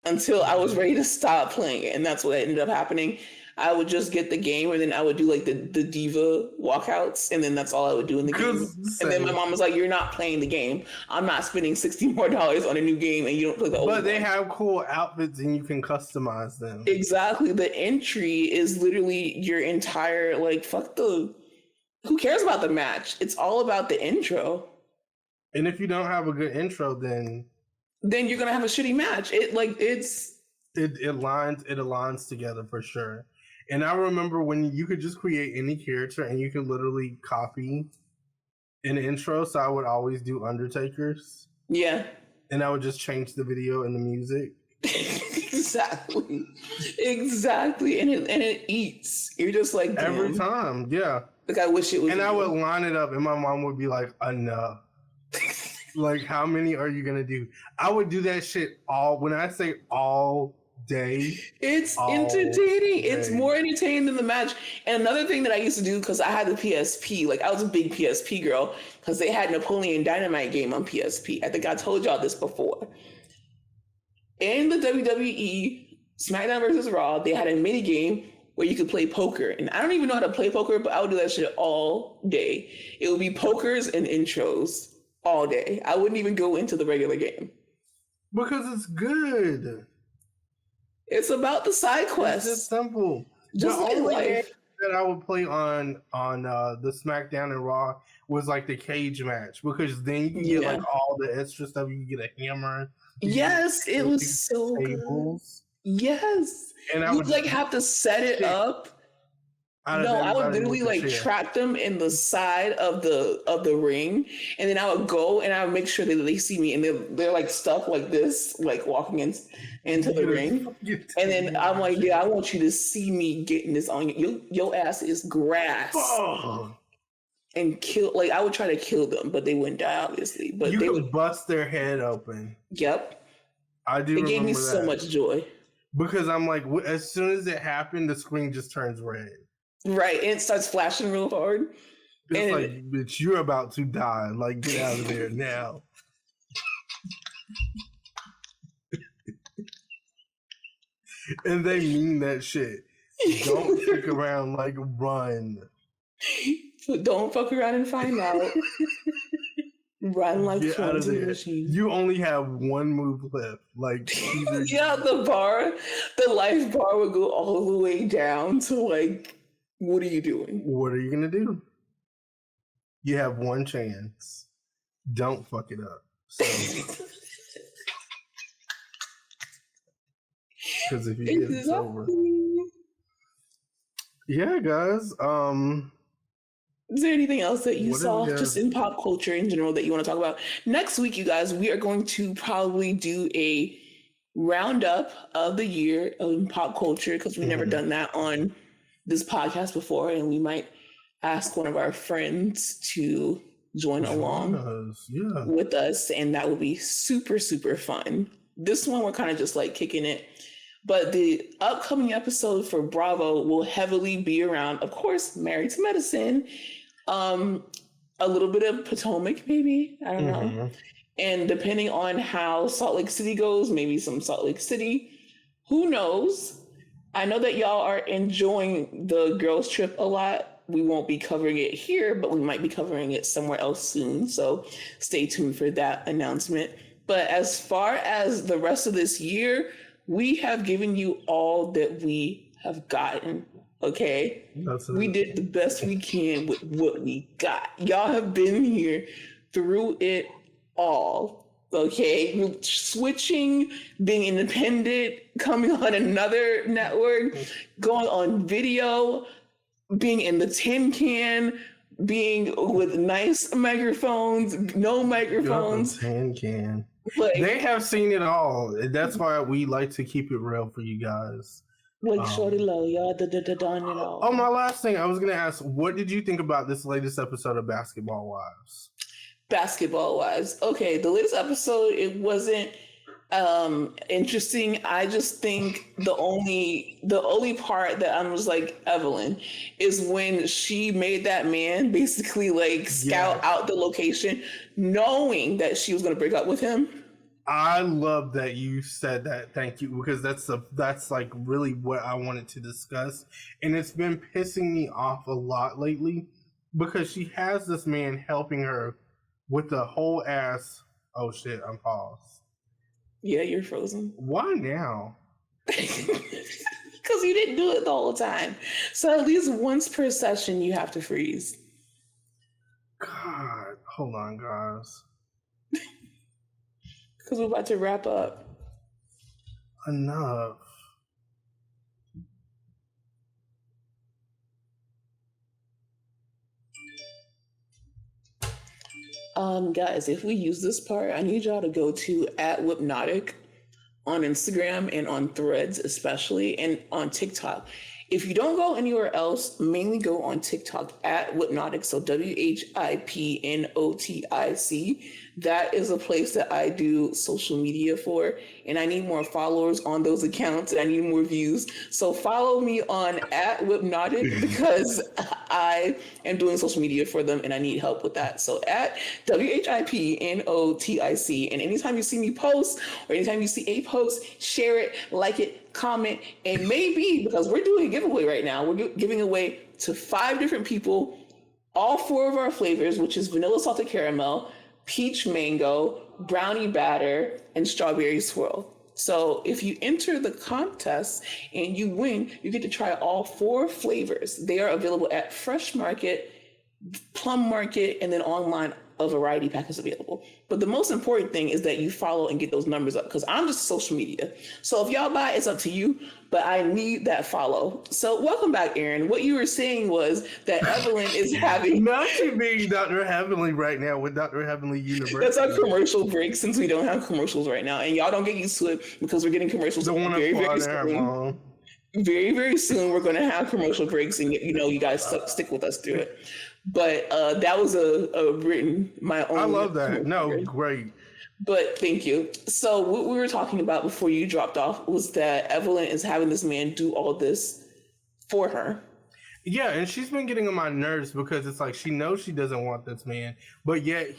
until I was ready to stop playing it. And that's what ended up happening. I would just get the game, and then I would do like the diva walkouts, and then that's all I would do in the game. And then my mom was like, "You're not playing the game. I'm not spending $60 more on a new game, and you don't play the old one." But they have cool outfits, and you can customize them. Exactly. The entry is literally your entire fuck the. Who cares about the match? It's all about the intro. And if you don't have a good intro, then you're gonna have a shitty match. It aligns together for sure. And I remember when you could just create any character and you could literally copy an intro. So I would always do Undertaker's. Yeah. And I would just change the video and the music. Exactly. And it eats. You're just like, damn. Every time, yeah. Like I wish it was. And I would line it up, and my mom would be like, "Enough." Like, how many are you gonna do? I would do that shit when I say all day. It's entertaining. It's more entertaining than the match. And another thing that I used to do, because I had the PSP, I was a big PSP girl, because they had Napoleon Dynamite game on PSP. I think I told y'all this before. In the WWE SmackDown versus Raw, they had a mini game where you could play poker. And I don't even know how to play poker, but I would do that shit all day. It would be pokers and intros all day. I wouldn't even go into the regular game. Because it's good. It's about the side quests. It's just simple. Just the like only life. game that I would play on the SmackDown and Raw was like the cage match, because then you can get like all the extra stuff. You can get a hammer. Yes, it was so good. Yes. And I would have to set it up. No, I would literally trap them in the side of the ring, and then I would go and I would make sure that they see me, and they're like stuck like this, like walking into the ring. And then I'm like, yeah, I want you to see me getting this on you. Your ass is grass. Oh. And kill, I would try to kill them, but they wouldn't die, obviously. But they would bust their head open. Yep. I do. It gave me so much joy. Because I'm like, as soon as it happened, the screen just turns red. Right, and it starts flashing real hard. It's like, bitch, you're about to die. Like, get out of there now. And they mean that shit. Don't stick around, run. Don't fuck around and find out. Run like get out of there. Machine. You only have one move left. Yeah, the life bar would go all the way down to what are you doing? What are you gonna do? You have one chance. Don't fuck it up. Because if you get it, it's over. Yeah, guys. Is there anything else that you saw just in pop culture in general that you want to talk about? Next week, you guys, we are going to probably do a roundup of the year in pop culture, because we've never done that on this podcast before, and we might ask one of our friends to join along with us, and that would be super, super fun. This one, we're kind of just kicking it. But the upcoming episode for Bravo will heavily be around, of course, Married to Medicine, a little bit of Potomac, maybe, I don't know. And depending on how Salt Lake City goes, maybe some Salt Lake City, who knows? I know that y'all are enjoying the girls trip a lot. We won't be covering it here, but we might be covering it somewhere else soon. So stay tuned for that announcement. But as far as the rest of this year, we have given you all that we have gotten, okay? We did the best we can with what we got. Y'all have been here through it all, okay? Switching, being independent, coming on another network, going on video, being in the tin can, being with nice microphones, no microphones. Tin can. They have seen it all. That's why we like to keep it real for you guys. Shorty low, y'all done it all. Oh, my last thing, I was gonna ask, what did you think about this latest episode of Basketball Wives? Basketball Wives. Okay, the latest episode, it wasn't Interesting. I just think the only part that I'm just like, Evelyn, is when she made that man basically like scout Yeah. out the location knowing that she was going to break up with him. I love that you said that. Thank you, because that's like really what I wanted to discuss, and it's been pissing me off a lot lately because she has this man helping her with the whole ass. Oh shit! I'm paused. Yeah, you're frozen. Why now? Because you didn't do it the whole time. So at least once per session you have to freeze. God, hold on, guys. Because we're about to wrap up. Enough. Guys, if we use this part, I need y'all to go to @Whipnotic on Instagram and on Threads, especially, and on TikTok. If you don't go anywhere else, mainly go on TikTok @Whipnotic. So WHIPNOTIC. That is a place that I do social media for, and I need more followers on those accounts, and I need more views. So follow me on @Whipnotic because I am doing social media for them, and I need help with that. So @WHIPNOTIC, and anytime you see me post or anytime you see a post, share it, like it, comment, and maybe, because we're doing a giveaway right now, we're giving away to 5 different people all 4 of our flavors, which is vanilla salted caramel, peach mango, brownie batter, and strawberry swirl. So if you enter the contest and you win, you get to try all 4 flavors. They are available at Fresh Market, Plum Market, and then online a variety pack is available. But the most important thing is that you follow and get those numbers up, because I'm just social media. So if y'all buy, it's up to you, but I need that follow. So welcome back, Aaron. What you were saying was that Evelyn is having... Not you being Dr. Heavenly right now with Dr. Heavenly University. That's our commercial break, since we don't have commercials right now. And y'all don't get used to it because we're getting commercials very, very soon. Very, very soon, we're going to have commercial breaks, and you guys stick with us through it. But that was a written my own. I love that. No, great. But thank you. So what we were talking about before you dropped off was that Evelyn is having this man do all this for her. Yeah, and she's been getting on my nerves because it's like she knows she doesn't want this man, but yet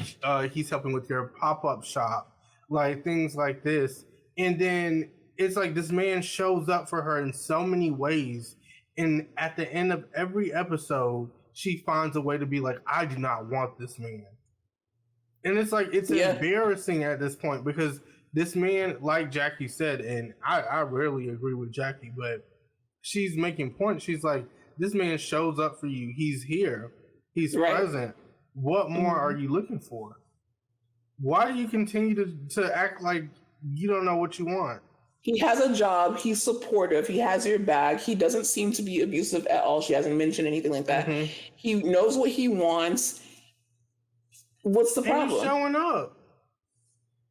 he's helping with your pop-up shop, like things like this. And then it's like this man shows up for her in so many ways. And at the end of every episode, she finds a way to be like, I do not want this man. And it's like, it's embarrassing at this point because this man, like Jackie said, and I rarely agree with Jackie, but she's making points. She's like, this man shows up for you. He's here. He's present. What more are you looking for? Why do you continue to act like you don't know what you want? He has a job. He's supportive. He has your back. He doesn't seem to be abusive at all. She hasn't mentioned anything like that. Mm-hmm. He knows what he wants. What's the problem? And he's showing up.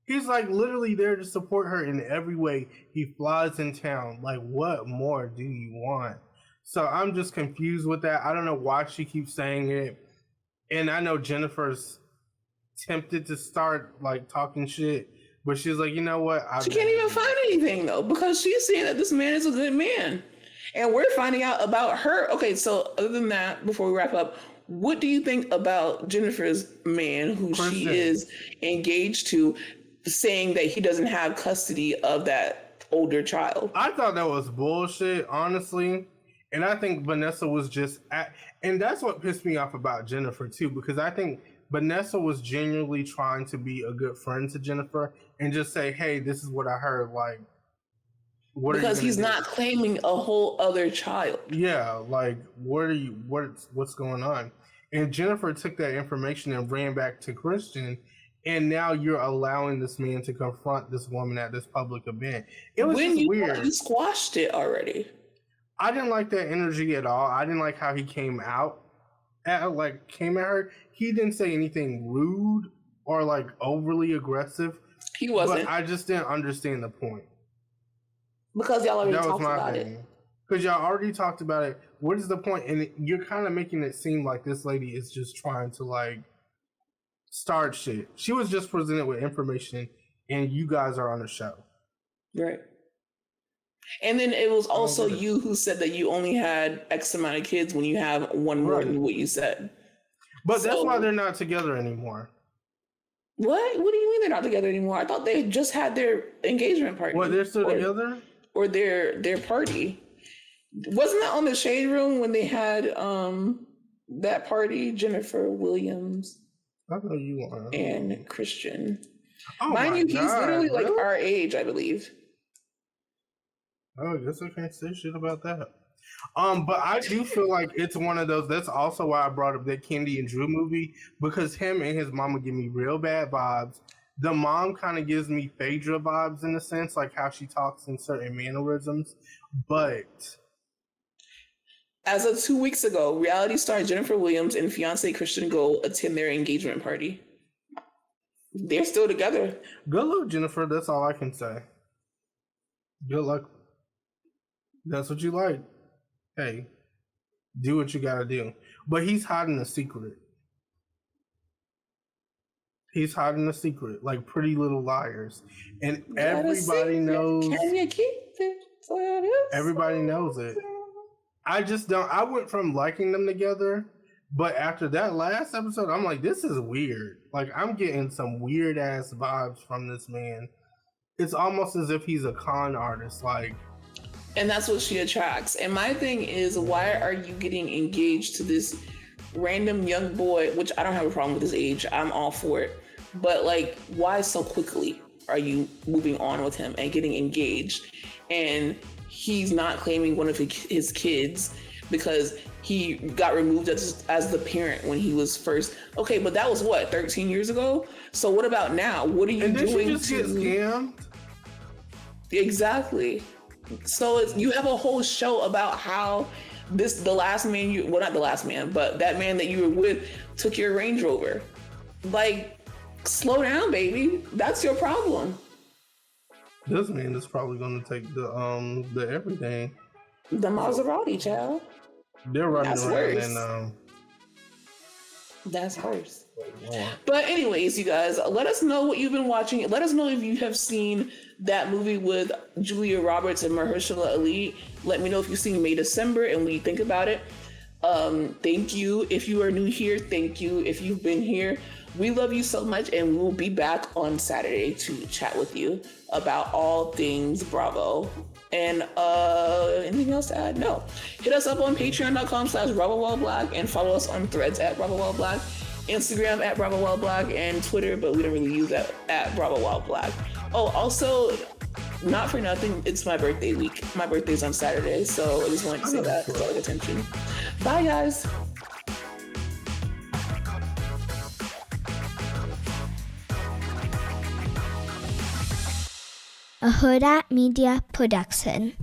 He's like literally there to support her in every way. He flies in town. Like, what more do you want? So I'm just confused with that. I don't know why she keeps saying it. And I know Jennifer's tempted to start like talking shit. But she's like, you know what? She can't even find anything, though, because she's saying that this man is a good man. And we're finding out about her. Okay, so other than that, before we wrap up, what do you think about Jennifer's man, who she is engaged to, saying that he doesn't have custody of that older child? I thought that was bullshit, honestly. And I think Vanessa was just and that's what pissed me off about Jennifer, too, because I think Vanessa was genuinely trying to be a good friend to Jennifer and just say, hey, this is what I heard. Like, what because he's not claiming a whole other child. Yeah, like, what's going on? And Jennifer took that information and ran back to Christian, and now you're allowing this man to confront this woman at this public event. It was just weird. You squashed it already. I didn't like that energy at all. I didn't like how he came at her. He didn't say anything rude or like overly aggressive. He wasn't. But I just didn't understand the point. Because y'all already talked about it. Because y'all already talked about it. What is the point? And you're kind of making it seem like this lady is just trying to like start shit. She was just presented with information and you guys are on the show. Right. And then it was also get it. you who said that you only had X amount of kids when you have one more Right. than what you said. But So- that's why they're not together anymore. What? What do you mean they're not together anymore? I thought they just had their engagement party. What, they're still together? Or their party. Wasn't that on the Shade Room when they had that party? Jennifer Williams I know you are. and Christian. Oh Mind my you, he's God, literally like really? our age, I believe. Oh, I guess I can't say shit about that. But I do feel like it's one of those. That's also why I brought up that Kendi and Drew movie, because him and his mama give me real bad vibes. The mom kind of gives me Phaedra vibes in a sense, like how she talks in certain mannerisms. But As of 2 weeks ago, reality star Jennifer Williams and fiance Christian Gold attend their engagement party. They're still together. good luck, Jennifer. That's all I can say. Good luck. That's what you like. Hey, do what you gotta do. But he's hiding a secret. He's hiding a secret, like Pretty Little Liars, and everybody knows. Can you keep it? Everybody knows it. I just don't. I went from liking them together, but after that last episode, I'm like, this is weird. Like, I'm getting some weird ass vibes from this man. It's almost as if he's a con artist. Like, And that's what she attracts. And my thing is, why are you getting engaged to this random young boy, which I don't have a problem with his age. I'm all for it. But like, why so quickly are you moving on with him and getting engaged? And he's not claiming one of his kids because he got removed as the parent when he was first. Okay, but that was what, 13 years ago? So what about now? What are you and doing? And she just get scammed? Exactly. So you have a whole show about how the last man well, not the last man, but that man that you were with took your Range Rover. Like, slow down, baby. That's your problem. This man is probably going to take the everything. The Maserati, child. They're running That's around worse. and That's worse. But anyways, you guys, let us know what you've been watching. Let us know if you have seen that movie with Julia Roberts and Mahershala Ali. Let me know if you've seen May December and what you think about it. Thank you. If you are new here, thank you. If you've been here, we love you so much, and we will be back on Saturday to chat with you about all things Bravo. And anything else to add? No. Hit us up on patreon.com/BravoWellBlack and follow us on Threads @BravoWellBlack, Instagram @BravoWellBlack, and Twitter, but we don't really use that @BravoWellBlack. Oh, also, not for nothing, it's my birthday week. My birthday's on Saturday, so I just wanted to say that for all the attention. Bye, guys. A Hurrdat Media Production.